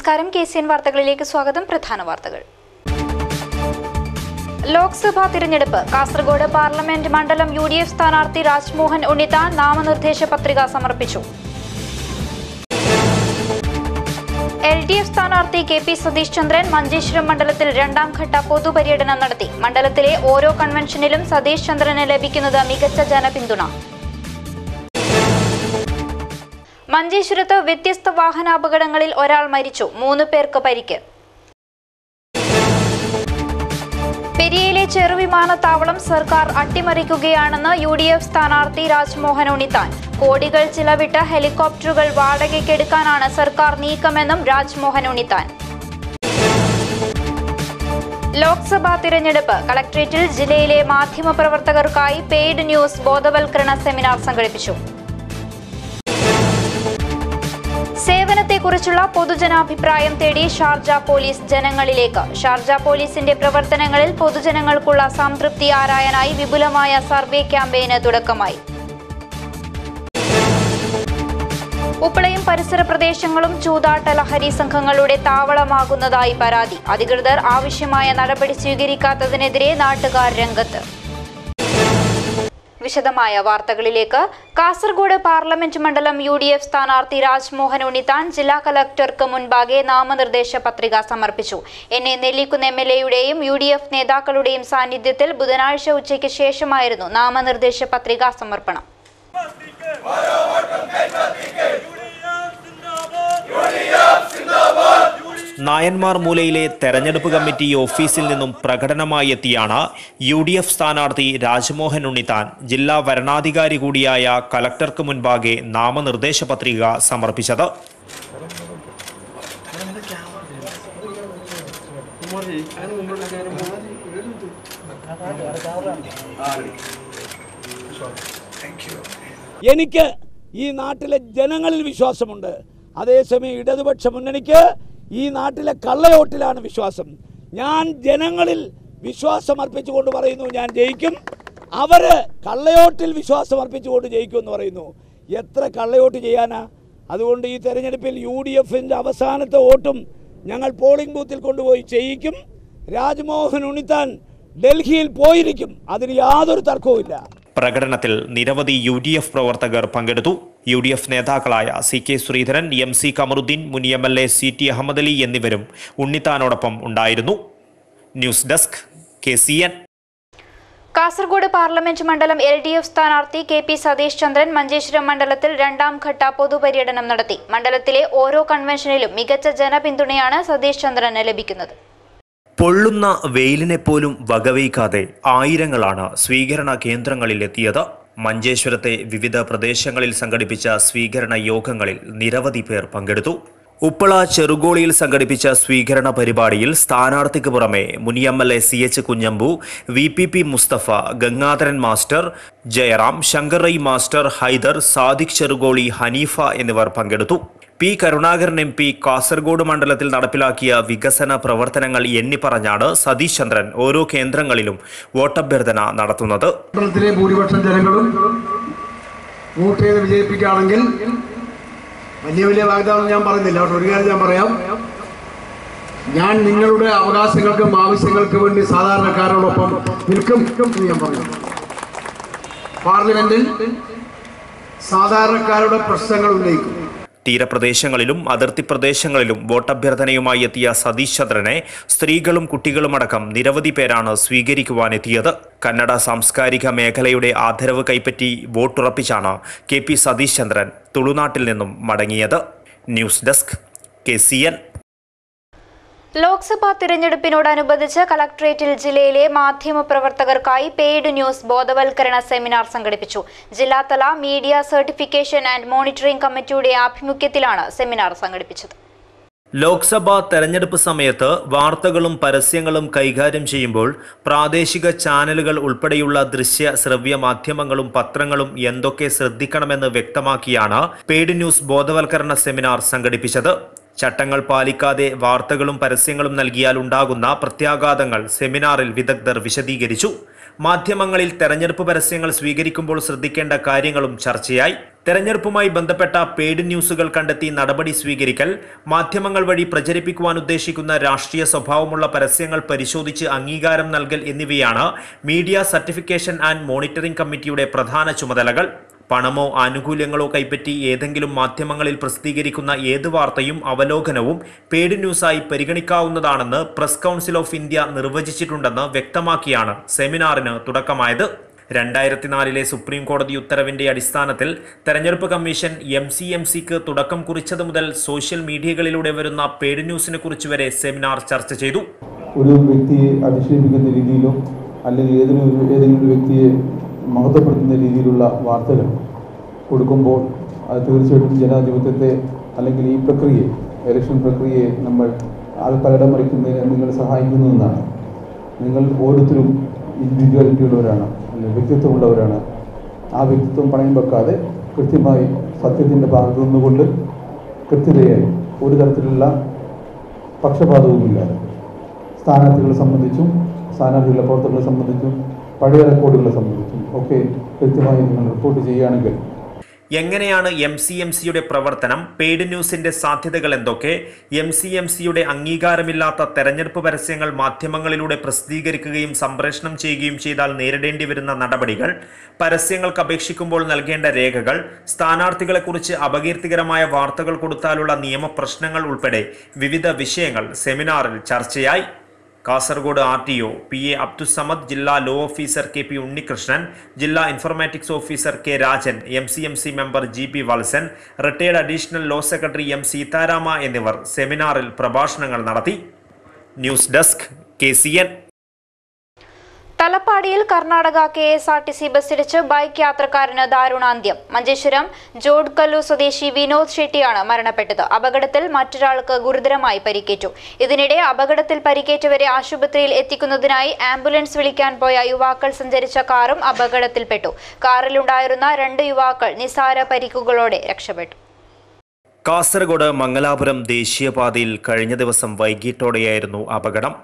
നമസ്കാരം. KCN വാർത്തകളിലേക്ക് സ്വാഗതം. പ്രധാന വാർത്തകൾ. ലോക്സഭാ തിരഞ്ഞെടുപ്പ്. കാസർഗോഡ് പാർലമെന്റ് മണ്ഡലം UDF സ്ഥാനാർത്ഥി രാജ്മോഹൻ ഉണ്ണിത്താൻ നാമനിർദ്ദേശ പത്രിക സമർപ്പിച്ചു. LDF സ്ഥാനാർത്ഥി KP സതീഷ് ചന്ദ്രൻ മഞ്ചേശ്വരം മണ്ഡലത്തിൽ രണ്ടാം ഘട്ട പൊതുപര്യടനം നടത്തി. മണ്ഡലത്തിലെ ഓരോ കൺവെൻഷനിലും സതീഷ് ചന്ദ്രന് ലഭിക്കുന്നത് മികച്ച ജനപിന്തുണ. മഞ്ചേശ്വരത്ത് വ്യത്യസ്ത വാഹനാപകടങ്ങളിൽ ഒരാൾ മരിച്ചു, 3 പേർക്ക് പരിക്ക്. പെരിയയിലെ ചെറുവിമാനത്താവളം സർക്കാർ അട്ടിമറിക്കുകയാണെന്ന് UDF സ്ഥാനാർത്ഥി രാജ്മോഹൻ ഉണ്ണിത്താൻ. കോടികൾ ചിലവിട്ട് ഹെലികോപ്റ്ററുകൾ വാടകയ്ക്കെടുക്കാനാണ് സർക്കാർ നീക്കമെന്നും രാജ്മോഹൻ ഉണ്ണിത്താൻ. ലോക്സഭാ തിരഞ്ഞെടുപ്പ്. കളക്ടറേറ്റിൽ ജില്ലയിലെ മാധ്യമപ്രവർത്തകർക്കായി പെയ്ഡ് ന്യൂസ് ബോധവൽക്കരണ സെമിനാർ സംഘടിപ്പിച്ചു. സേവനത്തെക്കുറിച്ചുള്ള പൊതുജനാഭിപ്രായം തേടി ഷാർജ പോലീസ് ജനങ്ങളിലേക്ക്. ഷാർജ പോലീസിന്റെ പ്രവർത്തനങ്ങളിൽ പൊതുജനങ്ങൾക്കുള്ള സംതൃപ്തി ആരായാനായി വിപുലമായ സർവേ ക്യാമ്പയിന് തുടക്കമായി. ഉപ്പളയും പരിസര പ്രദേശങ്ങളും ചൂതാട്ട ലഹരി സംഘങ്ങളുടെ താവളമാകുന്നതായി പരാതി. അധികൃതർ ആവശ്യമായ നടപടി സ്വീകരിക്കാത്തതിനെതിരെ നാട്ടുകാർ രംഗത്ത്. വിശദമായ വാർത്തകളിലേക്ക്. കാസർഗോഡ് പാർലമെന്റ് മണ്ഡലം UDF സ്ഥാനാർത്ഥി രാജ്മോഹൻ ഉണ്ണിത്താൻ ജില്ലാ കളക്ടർക്ക് മുൻപാകെ നാമനിർദ്ദേശ പത്രിക സമർപ്പിച്ചു. നെല്ലിക്കുന്ന് MLAയുടെയും UDF നേതാക്കളുടെയും സാന്നിധ്യത്തിൽ ബുധനാഴ്ച ഉച്ചയ്ക്ക് ശേഷമായിരുന്നു നാമനിർദ്ദേശ പത്രികാ സമർപ്പണം. നായന്മാർ മൂലയിലെ തെരഞ്ഞെടുപ്പ് കമ്മിറ്റി ഓഫീസിൽ നിന്നും പ്രകടനമായി എത്തിയാണ് UDF സ്ഥാനാർത്ഥി രാജ്മോഹൻ ഉണ്ണിത്താൻ ജില്ലാ വരണാധികാരി കൂടിയായ കളക്ടർക്ക് മുൻപാകെ നാമനിർദ്ദേശ പത്രിക സമർപ്പിച്ചത്. എനിക്ക് ഈ നാട്ടിലെ ജനങ്ങളിൽ വിശ്വാസമുണ്ട്. അതേസമയം ഇടതുപക്ഷ മുന്നണിക്ക് ഈ നാട്ടിലെ കള്ളവോട്ടിലാണ് വിശ്വാസം. ഞാൻ ജനങ്ങളിൽ വിശ്വാസം അർപ്പിച്ചുകൊണ്ട് പറയുന്നു, ഞാൻ ജയിക്കും. അവര് കള്ളവോട്ടിൽ വിശ്വാസം അർപ്പിച്ചുകൊണ്ട് ജയിക്കുമെന്ന് പറയുന്നു. എത്ര കള്ളവോട്ട് ചെയ്യാനാ? അതുകൊണ്ട് ഈ തെരഞ്ഞെടുപ്പിൽ UDFന്റെ അവസാനത്തെ വോട്ടും ഞങ്ങൾ പോളിംഗ് ബൂത്തിൽ കൊണ്ടുപോയി ചെയ്യിക്കും. രാജ്മോഹൻ ഉണ്ണിത്താൻ ഡൽഹിയിൽ പോയിരിക്കും, അതിന് യാതൊരു തർക്കവുമില്ല. പ്രകടനത്തിൽ നിരവധി UDF പ്രവർത്തകർ പങ്കെടുത്തു. UDF നേതാക്കളായ CK ശ്രീധരൻ, MC കമറുദ്ദീൻ, മുൻ MLA CT അഹമ്മദ് അലി എന്നിവരും ഉണ്ണിത്താനോടൊപ്പം ഉണ്ടായിരുന്നു. News desk KCN. Kasaragod parliament മണ്ഡലം LDF സ്ഥാനാർത്ഥി KP സതീഷ് ചന്ദ്രൻ മഞ്ചേശ്വരം മണ്ഡലത്തിൽ രണ്ടാം ഘട്ട പൊതുപര്യടനം നടത്തി. മണ്ഡലത്തിലെ ഓരോ കൺവെൻഷനിലും മികച്ച ജനപിന്തുണയാണ് സതീഷ് ചന്ദ്രന് ലഭിക്കുന്നത്. പൊള്ളുന്ന വെയിലിനെ പോലും വകവയ്ക്കാതെ ആയിരങ്ങളാണ് സ്വീകരണ കേന്ദ്രങ്ങളിലെത്തിയത്. മഞ്ചേശ്വരത്തെ വിവിധ പ്രദേശങ്ങളിൽ സംഘടിപ്പിച്ച സ്വീകരണ യോഗങ്ങളിൽ നിരവധി പേർ പങ്കെടുത്തു. ഉപ്പള ചെറുഗോളിയിൽ സംഘടിപ്പിച്ച സ്വീകരണ പരിപാടിയിൽ സ്ഥാനാർത്ഥിക്ക് പുറമെ മുൻ MLA CH Kunhambu, VPP Musthafa, Gangadharan master, Jayaram, Shankar Rai master, Haider, Sadiq Cherugoli, Haneefa എന്നിവർ പങ്കെടുത്തു. P. കരുണാകരൻ MP കാസർഗോഡ് മണ്ഡലത്തിൽ നടപ്പിലാക്കിയ വികസന പ്രവർത്തനങ്ങൾ എണ്ണിപ്പറഞ്ഞാണ് സതീഷ് ചന്ദ്രൻ ഓരോ കേന്ദ്രങ്ങളിലും വോട്ടഭ്യർത്ഥന നടത്തുന്നത്. മണ്ഡലത്തിലെ ഭൂരിപക്ഷം ജനങ്ങളും വോട്ട് ചെയ്ത് വിജയിപ്പിക്കുകയാണെങ്കിൽ വലിയ വാഗ്ദാനം ഞാൻ പറയുന്നില്ല. പക്ഷെ ഒരു കാര്യം ഞാൻ പറയാം, ഞാൻ നിങ്ങളുടെ അവകാശങ്ങൾക്കും ആവശ്യങ്ങൾക്കും വേണ്ടി സാധാരണക്കാരോടൊപ്പം നിൽക്കും എന്ന് ഞാൻ പറഞ്ഞു. പാർലമെന്റിൽ സാധാരണക്കാരുടെ പ്രശ്നങ്ങൾ ഉന്നയിക്കും. തീരപ്രദേശങ്ങളിലും അതിർത്തി പ്രദേശങ്ങളിലും വോട്ടഭ്യർത്ഥനയുമായി എത്തിയ സതീഷ് ചന്ദ്രനെ സ്ത്രീകളും കുട്ടികളുമടക്കം നിരവധി പേരാണ് സ്വീകരിക്കുവാനെത്തിയത്. കന്നഡ സാംസ്കാരിക മേഖലയുടെ ആദരവ് കൈപ്പറ്റി വോട്ടുറപ്പിച്ചാണ് KP സതീഷ് ചന്ദ്രൻ തുളുനാട്ടിൽ നിന്നും മടങ്ങിയത്. News desk KCN. ലോക്സഭാ തിരഞ്ഞെടുപ്പിനോടനുബന്ധിച്ച് കളക്ടറേറ്റിൽ ജില്ലയിലെ മാധ്യമപ്രവർത്തകർക്കായി പെയ്ഡ് ന്യൂസ് ബോധവൽക്കരണ സെമിനാർ സംഘടിപ്പിച്ചു. ജില്ലാതല മീഡിയ സർട്ടിഫിക്കേഷൻ ആൻഡ് മോണിറ്ററിംഗ് കമ്മിറ്റിയുടെ ആഭിമുഖ്യത്തിലാണ് സെമിനാർ സംഘടിപ്പിച്ചത്. ലോക്സഭാ തെരഞ്ഞെടുപ്പ് സമയത്ത് വാർത്തകളും പരസ്യങ്ങളും കൈകാര്യം ചെയ്യുമ്പോൾ പ്രാദേശിക ചാനലുകൾ ഉൾപ്പെടെയുള്ള ദൃശ്യ ശ്രവ്യ മാധ്യമങ്ങളും പത്രങ്ങളും എന്തൊക്കെ ശ്രദ്ധിക്കണമെന്ന് വ്യക്തമാക്കിയാണ് പെയ്ഡ് ന്യൂസ് ബോധവൽക്കരണ സെമിനാർ സംഘടിപ്പിച്ചത്. ചട്ടങ്ങൾ പാലിക്കാതെ വാർത്തകളും പരസ്യങ്ങളും നൽകിയാൽ ഉണ്ടാകുന്ന പ്രത്യാഘാതങ്ങൾ സെമിനാറിൽ വിദഗ്ധർ വിശദീകരിച്ചു. മാധ്യമങ്ങളിൽ തെരഞ്ഞെടുപ്പ് പരസ്യങ്ങൾ സ്വീകരിക്കുമ്പോൾ ശ്രദ്ധിക്കേണ്ട കാര്യങ്ങളും ചർച്ചയായി. തെരഞ്ഞെടുപ്പുമായി ബന്ധപ്പെട്ട പെയ്ഡ് ന്യൂസുകൾ കണ്ടെത്തി നടപടി സ്വീകരിക്കൽ, മാധ്യമങ്ങൾ വഴി പ്രചരിപ്പിക്കുവാൻ ഉദ്ദേശിക്കുന്ന രാഷ്ട്രീയ സ്വഭാവമുള്ള പരസ്യങ്ങൾ പരിശോധിച്ച് അംഗീകാരം നൽകൽ എന്നിവയാണ് മീഡിയ സർട്ടിഫിക്കേഷൻ ആൻഡ് മോണിറ്ററിംഗ് കമ്മിറ്റിയുടെ പ്രധാന ചുമതലകൾ. പണമോ ആനുകൂല്യങ്ങളോ കൈപ്പറ്റി ഏതെങ്കിലും മാധ്യമങ്ങളിൽ പ്രസിദ്ധീകരിക്കുന്ന ഏത് വാർത്തയും അവലോകനവും പെയ്ഡ് ന്യൂസായി പരിഗണിക്കാവുന്നതാണെന്ന് പ്രസ് കൗൺസിൽ ഓഫ് ഇന്ത്യ നിർവചിച്ചിട്ടുണ്ടെന്ന് വ്യക്തമാക്കിയാണ് സെമിനാറിന് തുടക്കമായത്. 2004 സുപ്രീം കോടതി ഉത്തരവിന്റെ അടിസ്ഥാനത്തിൽ തെരഞ്ഞെടുപ്പ് കമ്മീഷൻ MCMCക്ക് തുടക്കം കുറിച്ചത് മുതൽ സോഷ്യൽ മീഡിയകളിലൂടെ വരുന്ന പെയ്ഡ് ന്യൂസിനെ കുറിച്ച് വരെ സെമിനാർ ചർച്ച ചെയ്തു. ഒരു വ്യക്തിയെ അധിക്ഷേപിക്കുന്ന രീതിയിലോ അല്ലെങ്കിൽ ഏതെങ്കിലും വ്യക്തിയെ മഹത്വപ്പെടുത്തുന്ന രീതിയിലുള്ള വാർത്തകൾ കൊടുക്കുമ്പോൾ അത് തീർച്ചയായിട്ടും ജനാധിപത്യത്തെ അല്ലെങ്കിൽ ഈ പ്രക്രിയയെ, ഇലക്ഷൻ പ്രക്രിയയെ നമ്മൾ അത് തകിടമറിക്കുന്നതിന് നിങ്ങൾ സഹായിക്കുന്നതെന്നാണ്. നിങ്ങൾ ഓരോരുത്തരും ഇൻഡിവിജ്വാലിറ്റി ഉള്ളവരാണ്, അല്ലെങ്കിൽ വ്യക്തിത്വമുള്ളവരാണ്. ആ വ്യക്തിത്വം പണയം വെക്കാതെ കൃത്യമായി സത്യത്തിൻ്റെ ഭാഗത്തു നിന്നുകൊണ്ട് കൃത്യതയായി ഒരു തരത്തിലുള്ള പക്ഷപാതവുമില്ലാതെ സ്ഥാനാർത്ഥികളെ സംബന്ധിച്ചും സ്ഥാനാർത്ഥികളുടെ പ്രവർത്തനങ്ങളെ സംബന്ധിച്ചും പഴയ റെക്കോർഡുകളെ സംബന്ധിച്ചും ഒക്കെ കൃത്യമായി നിങ്ങൾ റിപ്പോർട്ട് ചെയ്യുകയാണെങ്കിൽ. എങ്ങനെയാണ് MCMCയുടെ പ്രവർത്തനം, പെയ്ഡ് ന്യൂസിന്റെ സാധ്യതകൾ എന്തൊക്കെ, MCMCയുടെ അംഗീകാരമില്ലാത്ത തെരഞ്ഞെടുപ്പ് പരസ്യങ്ങൾ മാധ്യമങ്ങളിലൂടെ പ്രസിദ്ധീകരിക്കുകയും സംപ്രേഷണം ചെയ്യുകയും ചെയ്താൽ നേരിടേണ്ടി വരുന്ന നടപടികൾ, പരസ്യങ്ങൾക്ക് അപേക്ഷിക്കുമ്പോൾ നൽകേണ്ട രേഖകൾ, സ്ഥാനാർത്ഥികളെക്കുറിച്ച് അപകീർത്തികരമായ വാർത്തകൾ കൊടുത്താലുള്ള നിയമപ്രശ്നങ്ങൾ ഉൾപ്പെടെ വിവിധ വിഷയങ്ങൾ സെമിനാറിൽ ചർച്ചയായി. കാസർഗോഡ് RTO PA അബ്ദുസമദ്, ജില്ലാ ലോ ഓഫീസർ KP ഉണ്ണികൃഷ്ണൻ, ജില്ലാ informatics officer K Rajan, MCMC member GP Valsan, retired additional law secretary M Seetharama എന്നിവർ സെമിനാറിൽ പ്രഭാഷണങ്ങൾ നടത്തി. News desk KCN. തലപ്പാടിയിൽ കർണാടക KSRTC ബസ്സിടിച്ച് ബൈക്ക് യാത്രക്കാരന് ദാരുണാന്ത്യം. മഞ്ചേശ്വരം ജോഡ്കല്ലു സ്വദേശി വിനോദ് ഷെട്ടിയാണ് മരണപ്പെട്ടത്. അപകടത്തിൽ മറ്റൊരാൾക്ക് ഗുരുതരമായി പരിക്കേറ്റു. ഇതിനിടെ അപകടത്തിൽ പരിക്കേറ്റവരെ ആശുപത്രിയിൽ എത്തിക്കുന്നതിനായി ആംബുലൻസ് വിളിക്കാൻ പോയ യുവാക്കൾ സഞ്ചരിച്ച കാറും അപകടത്തിൽപ്പെട്ടു. കാറിലുണ്ടായിരുന്ന 2 യുവാക്കൾ നിസാര പരിക്കുകളോടെ രക്ഷപ്പെട്ടു. കാസർഗോഡ് മംഗലാപുരം ദേശീയപാതയിൽ കഴിഞ്ഞ ദിവസം വൈകിട്ടോടെയായിരുന്നു അപകടം.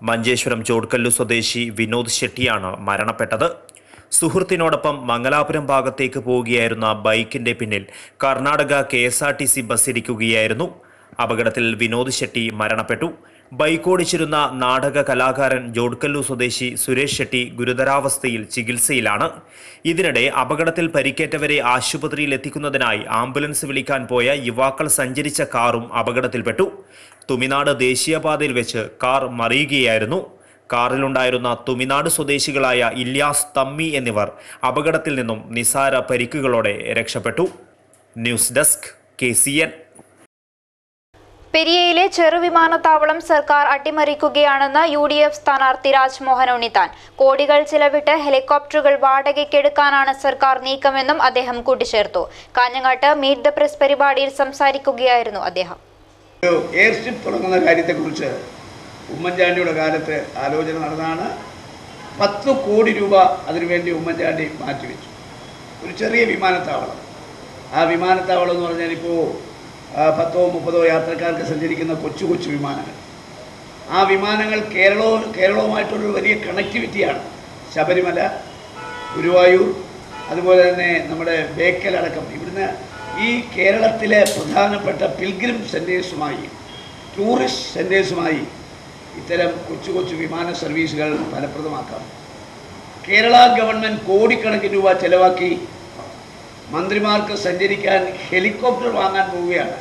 മഞ്ചേശ്വരം ചോഡ്കല്ലു സ്വദേശി വിനോദ് ഷെട്ടിയാണ് മരണപ്പെട്ടത്. സുഹൃത്തിനോടൊപ്പം മംഗലാപുരം ഭാഗത്തേക്ക് പോവുകയായിരുന്ന ബൈക്കിന്റെ പിന്നിൽ കർണാടക KSRTC ബസ് ഇടിക്കുകയായിരുന്നു. അപകടത്തിൽ വിനോദ് ഷെട്ടി മരണപ്പെട്ടു. ബൈക്കോടിച്ചിരുന്ന നാടക കലാകാരൻ ജോഡ്കല്ലു സ്വദേശി സുരേഷ് ഷെട്ടി ഗുരുതരാവസ്ഥയിൽ ചികിത്സയിലാണ്. ഇതിനിടെ അപകടത്തിൽ പരിക്കേറ്റവരെ ആശുപത്രിയിൽ എത്തിക്കുന്നതിനായി ആംബുലൻസ് വിളിക്കാൻ പോയ യുവാക്കൾ സഞ്ചരിച്ച കാറും അപകടത്തിൽപ്പെട്ടു. തുമിനാട് ദേശീയപാതയിൽ വെച്ച് കാർ മറിയുകയായിരുന്നു. കാറിലുണ്ടായിരുന്ന തുമിനാട് സ്വദേശികളായ ഇല്യാസ്, തമ്മി എന്നിവർ അപകടത്തിൽ നിന്നും നിസാര പരിക്കുകളോടെ രക്ഷപ്പെട്ടു. News desk KCN. പെരിയയിലെ ചെറുവിമാനത്താവളം സർക്കാർ അട്ടിമറിക്കുകയാണെന്ന് UDF സ്ഥാനാർത്ഥി രാജ്മോഹൻ ഉണ്ണിത്താൻ. കോടികൾ ചിലവിട്ട് ഹെലികോപ്റ്ററുകൾ വാടകയ്ക്കെടുക്കാനാണ് സർക്കാർ നീക്കമെന്നും അദ്ദേഹം കൂട്ടിച്ചേർത്തു. കാഞ്ഞങ്ങാട്ട് മീറ്റ് ദ പ്രസ് പരിപാടിയിൽ സംസാരിക്കുകയായിരുന്നു അദ്ദേഹം. എയർസ്ട്രിപ്പ് തുടങ്ങുന്ന കാര്യത്തെക്കുറിച്ച് ഉമ്മൻചാണ്ടിയുടെ കാലത്ത് ആലോചന നടന്നതാണ്. 10 കോടി രൂപ അതിനുവേണ്ടി ഉമ്മൻചാണ്ടി മാറ്റിവെച്ചു. ഒരു ചെറിയ വിമാനത്താവളം. ആ വിമാനത്താവളം എന്ന് പറഞ്ഞാൽ ഇപ്പോൾ 10-30 യാത്രക്കാർക്ക് സഞ്ചരിക്കുന്ന കൊച്ചു കൊച്ചു വിമാനങ്ങൾ. ആ വിമാനങ്ങൾ കേരളവുമായിട്ടുള്ളൊരു വലിയ കണക്ടിവിറ്റിയാണ്. ശബരിമല, ഗുരുവായൂർ, അതുപോലെ തന്നെ നമ്മുടെ ബേക്കൽ അടക്കം ഇവിടുന്ന് ഈ കേരളത്തിലെ പ്രധാനപ്പെട്ട പിൽഗ്രിം സെൻറ്റേഴ്സുമായി, ടൂറിസ്റ്റ് സെൻറ്റേഴ്സുമായി ഇത്തരം കൊച്ചു കൊച്ചു വിമാന സർവീസുകൾ ഫലപ്രദമാക്കാം. കേരള ഗവൺമെൻറ് കോടിക്കണക്കിന് രൂപ ചെലവാക്കി മന്ത്രിമാർക്ക് സഞ്ചരിക്കാൻ ഹെലികോപ്റ്റർ വാങ്ങാൻ പോവുകയാണ്.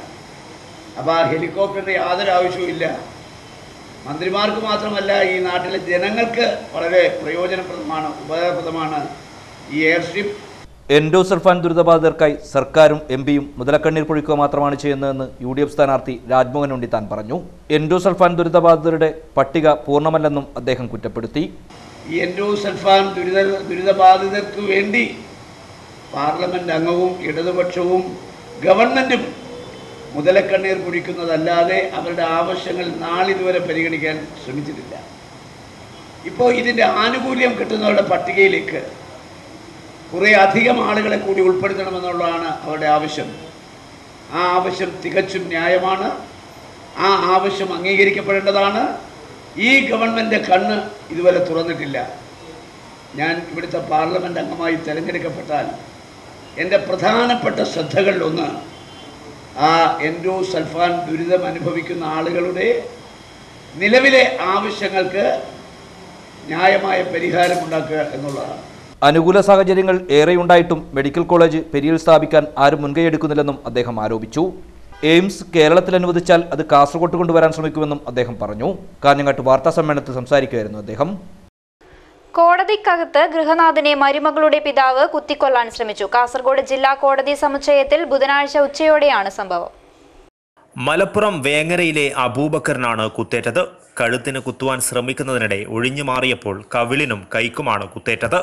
അപ്പോൾ ആ ഹെലികോപ്റ്ററിൻ്റെ യാതൊരു ആവശ്യവുമില്ല. മന്ത്രിമാർക്ക് മാത്രമല്ല, ഈ നാട്ടിലെ ജനങ്ങൾക്ക് വളരെ പ്രയോജനപ്രദമാണ്, ഉപകാരപ്രദമാണ് ഈ എയർസ്ട്രിപ്പ്. എൻഡോസൾഫാൻ ദുരിതബാധിതർക്കായി സർക്കാരും MPയും മുതലക്കണ്ണീർ പൊഴിക്കുക മാത്രമാണ് ചെയ്യുന്നതെന്ന് UDF സ്ഥാനാർത്ഥി രാജ്മോഹൻ ഉണ്ണിത്താൻ പറഞ്ഞു. എൻഡോസൾഫാൻ ദുരിതബാധിതരുടെ പട്ടിക പൂർണ്ണമല്ലെന്നും അദ്ദേഹം കുറ്റപ്പെടുത്തി. ഈ എൻഡോസൾഫാൻ ദുരിതബാധിതർക്ക് വേണ്ടി പാർലമെൻറ്റ് അംഗവും ഇടതുപക്ഷവും ഗവൺമെൻറ്റും മുതലക്കണ്ണീർ പൊഴിക്കുന്നതല്ലാതെ അവരുടെ ആവശ്യങ്ങൾ നാളിതുവരെ പരിഗണിക്കാൻ ശ്രമിച്ചിട്ടില്ല. ഇപ്പോൾ ഇതിൻ്റെ ആനുകൂല്യം കിട്ടുന്നവരുടെ പട്ടികയിലേക്ക് കുറേ അധികം ആളുകളെ കൂടി ഉൾപ്പെടുത്തണമെന്നുള്ളതാണ് അവരുടെ ആവശ്യം. ആ ആവശ്യം തികച്ചും ന്യായമാണ്. ആ ആവശ്യം അംഗീകരിക്കപ്പെടേണ്ടതാണ്. ഈ ഗവൺമെൻറ് കണ്ണ് ഇതുവരെ തുറന്നിട്ടില്ല. ഞാൻ ഇവിടുത്തെ പാർലമെൻറ്റ് അംഗമായി തിരഞ്ഞെടുക്കപ്പെട്ടാൽ എൻ്റെ പ്രധാനപ്പെട്ട ശ്രദ്ധകളിലൊന്ന് ആ എൻഡോസൾഫാൻ ദുരിതം അനുഭവിക്കുന്ന ആളുകളുടെ നിലവിലെ ആവശ്യങ്ങൾക്ക് ന്യായമായ പരിഹാരമുണ്ടാക്കുക എന്നുള്ളതാണ്. അനുകൂല സാഹചര്യങ്ങൾ ഏറെയുണ്ടായിട്ടും മെഡിക്കൽ കോളേജ് പെരിയയിൽ സ്ഥാപിക്കാൻ ആരും മുൻകൈയെടുക്കുന്നില്ലെന്നും അദ്ദേഹം ആരോപിച്ചു. എയിംസ് കേരളത്തിൽ അനുവദിച്ചാൽ അത് കാസർഗോഡ് കൊണ്ടുവരാൻ ശ്രമിക്കുമെന്നും അദ്ദേഹം പറഞ്ഞു. കാഞ്ഞങ്ങാട്ട് വാർത്താ സമ്മേളനത്തിൽ സംസാരിക്കുകയായിരുന്നു അദ്ദേഹം. കോടതിക്കകത്ത് ഗൃഹനാഥനെ മരുമകളുടെ പിതാവ് കുത്തിക്കൊല്ലാൻ ശ്രമിച്ചു. കാസർഗോഡ് ജില്ലാ കോടതി സമുച്ചയത്തിൽ ബുധനാഴ്ച ഉച്ചയോടെയാണ് സംഭവം. മലപ്പുറം വേങ്ങരയിലെ അബൂബക്കറിനാണ് കുത്തേറ്റത്. കഴുത്തിന് കുത്തുവാൻ ശ്രമിക്കുന്നതിനിടെ ഒഴിഞ്ഞു മാറിയപ്പോൾ കവിളിനും കൈക്കുമാണ് കുത്തേറ്റത്.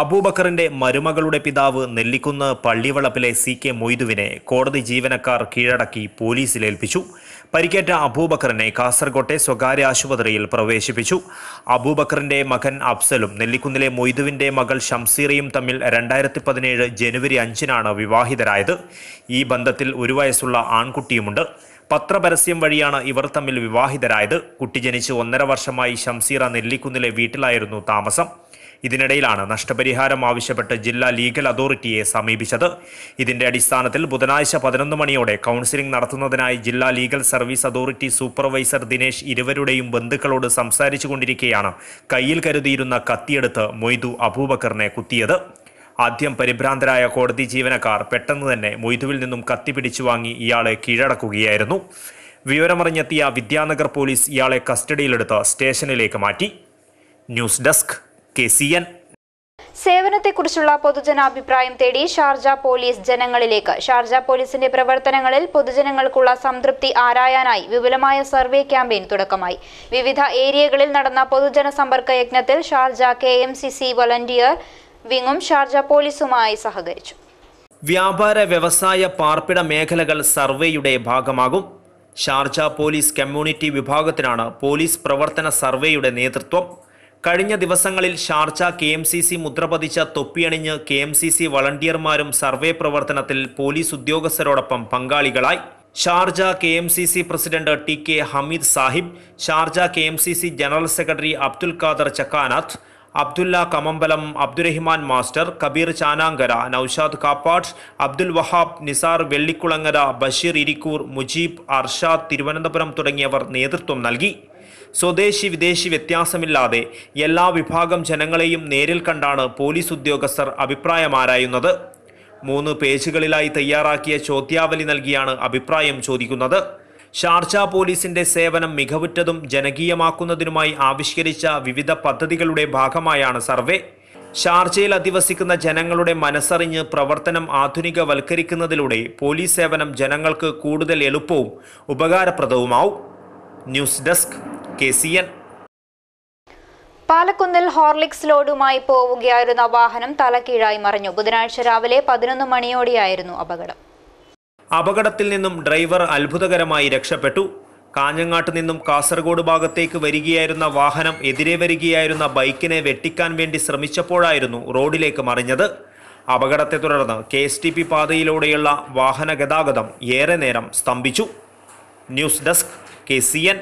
അബൂബക്കറിന്റെ മരുമകളുടെ പിതാവ് നെല്ലിക്കുന്ന് പള്ളിവളപ്പിലെ CK മൊയ്തുവിനെ കോടതി ജീവനക്കാർ കീഴടക്കി പോലീസിലേൽപ്പിച്ചു. പരിക്കേറ്റ അബൂബക്കറിനെ കാസർകോട്ടെ സ്വകാര്യ ആശുപത്രിയിൽ പ്രവേശിപ്പിച്ചു. അബൂബക്കറിന്റെ മകൻ അഫ്സലും നെല്ലിക്കുന്നിലെ മൊയ്തുവിന്റെ മകൾ ഷംസീറയും തമ്മിൽ 2017 ജനുവരി 5-നാണ് വിവാഹിതരായത്. ഈ ബന്ധത്തിൽ 1 വയസ്സുള്ള ആൺകുട്ടിയുമുണ്ട്. പത്രപരസ്യം വഴിയാണ് ഇവർ തമ്മിൽ വിവാഹിതരായത്. കുട്ടി ജനിച്ച് 1.5 വർഷമായി ഷംസീറ നെല്ലിക്കുന്നിലെ വീട്ടിലായിരുന്നു താമസം. ഇതിനിടയിലാണ് നഷ്ടപരിഹാരം ആവശ്യപ്പെട്ട് ജില്ലാ ലീഗൽ അതോറിറ്റിയെ സമീപിച്ചത്. ഇതിന്റെ അടിസ്ഥാനത്തിൽ ബുധനാഴ്ച 11 മണിയോടെ കൗൺസിലിംഗ് നടത്തുന്നതിനായി ജില്ലാ legal service authority supervisor Dinesh ഇരുവരുടെയും ബന്ധുക്കളോട് സംസാരിച്ചു കൊണ്ടിരിക്കെയാണ് കയ്യിൽ കരുതിയിരുന്ന കത്തിയെടുത്ത് മൊയ്തു അബൂബക്കറിനെ കുത്തിയത്. ആദ്യം പരിഭ്രാന്തരായ കോടതി ജീവനക്കാർ പെട്ടെന്ന് തന്നെ മൊയ്തുവിൽ നിന്നും കത്തി പിടിച്ചു വാങ്ങി ഇയാളെ കീഴടക്കുകയായിരുന്നു. വിവരമറിഞ്ഞെത്തിയ വിദ്യാനഗർ പോലീസ് ഇയാളെ കസ്റ്റഡിയിലെടുത്ത് സ്റ്റേഷനിലേക്ക് മാറ്റി. News desk KCN. സേവനത്തെക്കുറിച്ചുള്ള പൊതുജനാഭിപ്രായം തേടി ഷാർജ പോലീസ് ജനങ്ങളിലേക്ക്. ഷാർജ പോലീസിന്റെ പ്രവർത്തനങ്ങളിൽ പൊതുജനങ്ങൾക്കുള്ള സംതൃപ്തി ആരായാനായി വിപുലമായ സർവേ ക്യാമ്പയിൻ തുടക്കമായി. വിവിധ ഏരിയകളിൽ നടന്ന പൊതുജന സമ്പർക്ക യജ്ഞത്തിൽ ഷാർജ KMCC വോളണ്ടിയർ വിങ്ങും ഷാർജ പോലീസുമായി സഹകരിച്ചു. വ്യാപാര വ്യവസായ പാർപ്പിട മേഖലകൾ സർവേയുടെ ഭാഗമാകും. ഷാർജ പോലീസ് കമ്മ്യൂണിറ്റി വിഭാഗത്തിനാണ് പോലീസ് പ്രവർത്തന സർവേയുടെ നേതൃത്വം. കഴിഞ്ഞ ദിവസങ്ങളിൽ ഷാർജ KMCC മുദ്രപതിച്ച തൊപ്പിയണിഞ്ഞ് KMCC വളണ്ടിയർമാരും സർവേ പ്രവർത്തനത്തിൽ പോലീസ് ഉദ്യോഗസ്ഥരോടൊപ്പം പങ്കാളികളായി. Sharjah KMCC president TK Hameed Sahib, Sharjah KMCC general secretary Abdul Khader Chakkanath, Abdulla Kamambalam, Abdurahiman master, Kabeer Chanankara, Noushad Kappad, Abdul Wahab, Nisar Vellikulangara, Basheer Irikkur, Mujeeb, Arshad Thiruvananthapuram തുടങ്ങിയവർ നേതൃത്വം നൽകി. സ്വദേശി വിദേശി വ്യത്യാസമില്ലാതെ എല്ലാ വിഭാഗം ജനങ്ങളെയും നേരിൽ കണ്ടാണ് പോലീസ് ഉദ്യോഗസ്ഥർ അഭിപ്രായമാരായുന്നത്. 3 പേജുകളിലായി തയ്യാറാക്കിയ ചോദ്യാവലി നൽകിയാണ് അഭിപ്രായം ചോദിക്കുന്നത്. ഷാർജ പോലീസിന്റെ സേവനം മികവുറ്റതും ജനകീയമാക്കുന്നതിനുമായി ആവിഷ്കരിച്ച വിവിധ പദ്ധതികളുടെ ഭാഗമായാണ് സർവേ. ഷാർജയിൽ അധിവസിക്കുന്ന ജനങ്ങളുടെ മനസ്സറിഞ്ഞ് പ്രവർത്തനം ആധുനികവൽക്കരിക്കുന്നതിലൂടെ പോലീസ് സേവനം ജനങ്ങൾക്ക് കൂടുതൽ എളുപ്പവും ഉപകാരപ്രദവുമാവും. News desk KCN. പാലക്കുന്നിൽ ഹോർലിക്സ് ലോഡുമായി പോവുകയായിരുന്ന വാഹനം തലകീഴായി മറിഞ്ഞു. ബുധനാഴ്ച രാവിലെ 11 മണിയോടെയായിരുന്നു അപകടം. അപകടത്തിൽ നിന്നും ഡ്രൈവർ അത്ഭുതകരമായി രക്ഷപ്പെട്ടു. കാഞ്ഞങ്ങാട്ട് നിന്നും കാസർഗോഡ് ഭാഗത്തേക്ക് വരികയായിരുന്ന വാഹനം എതിരെ വരികയായിരുന്ന ബൈക്കിനെ വെട്ടിക്കാൻ വേണ്ടി ശ്രമിച്ചപ്പോഴായിരുന്നു റോഡിലേക്ക് മറിഞ്ഞത്. അപകടത്തെ തുടർന്ന് KSTP പാതയിലൂടെയുള്ള വാഹന ഗതാഗതം ഏറെ നേരം സ്തംഭിച്ചു. News desk KCN.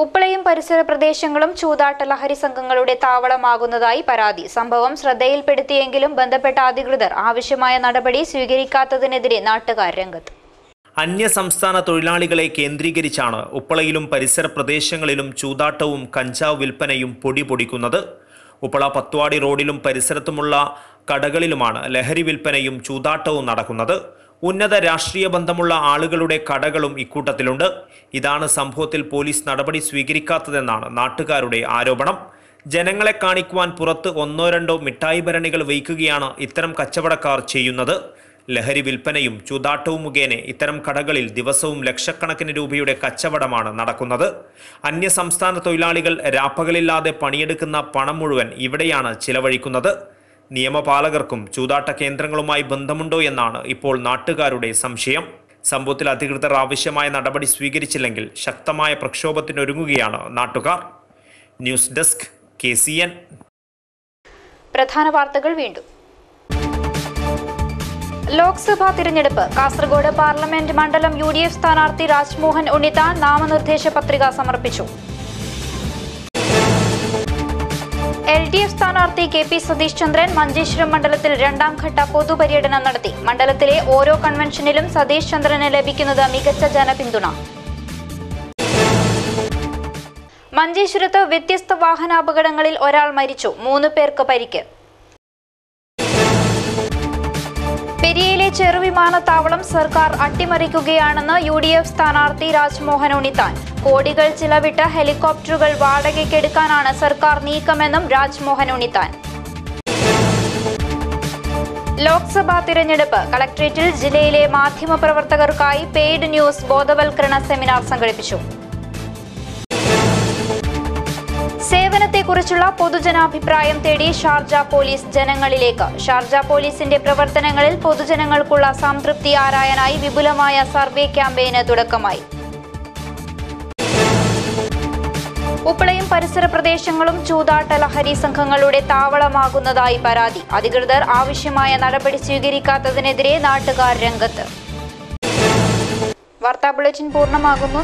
ഉപ്പളയും പരിസര പ്രദേശങ്ങളും ചൂതാട്ട ലഹരി സംഘങ്ങളുടെ താവളമാകുന്നതായി പരാതി. സംഭവം ശ്രദ്ധയിൽപ്പെടുത്തിയെങ്കിലും ബന്ധപ്പെട്ട അധികൃതർ ആവശ്യമായ നടപടി സ്വീകരിക്കാത്തതിനെതിരെ നാട്ടുകാർ രംഗത്ത്. അന്യസംസ്ഥാന തൊഴിലാളികളെ കേന്ദ്രീകരിച്ചാണ് ഉപ്പളയിലും പരിസര പ്രദേശങ്ങളിലും ചൂതാട്ടവും കഞ്ചാവ് വിൽപ്പനയും പൊടിപൊടിക്കുന്നത്. ഉപ്പള പത്വാടി റോഡിലും പരിസരത്തുമുള്ള കടകളിലുമാണ് ലഹരി വിൽപ്പനയും ചൂതാട്ടവും നടക്കുന്നത്. ഉന്നത രാഷ്ട്രീയ ബന്ധമുള്ള ആളുകളുടെ കടകളും ഇക്കൂട്ടത്തിലുണ്ട്. ഇതാണ് സംഭവത്തിൽ പോലീസ് നടപടി സ്വീകരിക്കാത്തതെന്നാണ് നാട്ടുകാരുടെ ആരോപണം. ജനങ്ങളെ കാണിക്കുവാൻ പുറത്ത് 1-2 മിഠായി ഭരണികൾ വയ്ക്കുകയാണ് ഇത്തരം കച്ചവടക്കാർ ചെയ്യുന്നത്. ലഹരി വിൽപ്പനയും ചൂതാട്ടവും മുഖേന ഇത്തരം കടകളിൽ ദിവസവും ലക്ഷക്കണക്കിന് രൂപയുടെ കച്ചവടമാണ് നടക്കുന്നത്. അന്യസംസ്ഥാന തൊഴിലാളികൾ രാപ്പകലില്ലാതെ പണിയെടുക്കുന്ന പണം മുഴുവൻ ഇവിടെയാണ് ചിലവഴിക്കുന്നത്. നിയമപാലകർക്കും ചൂതാട്ട കേന്ദ്രങ്ങളുമായി ബന്ധമുണ്ടോ എന്നാണ് ഇപ്പോൾ നാട്ടുകാരുടെ സംശയം. സംഭവത്തിൽ അധികൃതർ ആവശ്യമായ നടപടി സ്വീകരിച്ചില്ലെങ്കിൽ ശക്തമായ പ്രക്ഷോഭത്തിനൊരുങ്ങുകയാണ് നാട്ടുകാർ. News desk KCN. പ്രധാന വാർത്തകൾ വീണ്ടും. ലോക്സഭാ തിരഞ്ഞെടുപ്പ് കാസർഗോഡ് പാർലമെന്റ് മണ്ഡലം UDF സ്ഥാനാർത്ഥി രാജ്മോഹൻ ഉണ്ണിത്താൻ നാമനിർദ്ദേശ പത്രിക സമർപ്പിച്ചു. LDF സ്ഥാനാർത്ഥി KP സതീഷ് ചന്ദ്രൻ മഞ്ചേശ്വരം മണ്ഡലത്തിൽ രണ്ടാം ഘട്ട പൊതുപര്യടനം നടത്തി. മണ്ഡലത്തിലെ ഓരോ കൺവെൻഷനിലും സതീഷ് ചന്ദ്രന് ലഭിക്കുന്നത് മികച്ച ജനപിന്തുണ. മഞ്ചേശ്വരത്ത് വ്യത്യസ്ത വാഹനാപകടങ്ങളിൽ ഒരാൾ മരിച്ചു, 3 പേർക്ക് പരിക്ക്. പെരിയയിലെ ചെറുവിമാനത്താവളം സർക്കാർ അട്ടിമറിക്കുകയാണെന്ന് UDF സ്ഥാനാർത്ഥി രാജ്മോഹൻ ഉണ്ണിത്താൻ. കോടികൾ ചിലവിട്ട് ഹെലികോപ്റ്ററുകൾ വാടകയ്ക്കെടുക്കാനാണ് സർക്കാർ നീക്കമെന്നും രാജ്മോഹൻ ഉണ്ണിത്താൻ. ലോക്സഭാ തിരഞ്ഞെടുപ്പ് കളക്ടറേറ്റിൽ ജില്ലയിലെ മാധ്യമപ്രവർത്തകർക്കായി പെയ്ഡ് ന്യൂസ് ബോധവൽക്കരണ സെമിനാർ സംഘടിപ്പിച്ചു. സേവനത്തെക്കുറിച്ചുള്ള പൊതുജനാഭിപ്രായം തേടി ഷാർജ പോലീസ് ജനങ്ങളിലേക്ക്. ഷാർജ പോലീസിന്റെ പ്രവർത്തനങ്ങളിൽ പൊതുജനങ്ങൾക്കുള്ള സംതൃപ്തി ആരായാനായി വിപുലമായ സർവേ ക്യാമ്പയിന് തുടക്കമായി. ഉപ്പളയും പരിസര പ്രദേശങ്ങളും ചൂതാട്ട ലഹരി സംഘങ്ങളുടെ താവളമാകുന്നതായി പരാതി. അധികൃതർ ആവശ്യമായ നടപടി സ്വീകരിക്കാത്തതിനെതിരെ നാട്ടുകാർ രംഗത്ത്. വാർത്താ ബുള്ളറ്റിൻ പൂർണ്ണമാകുന്നു.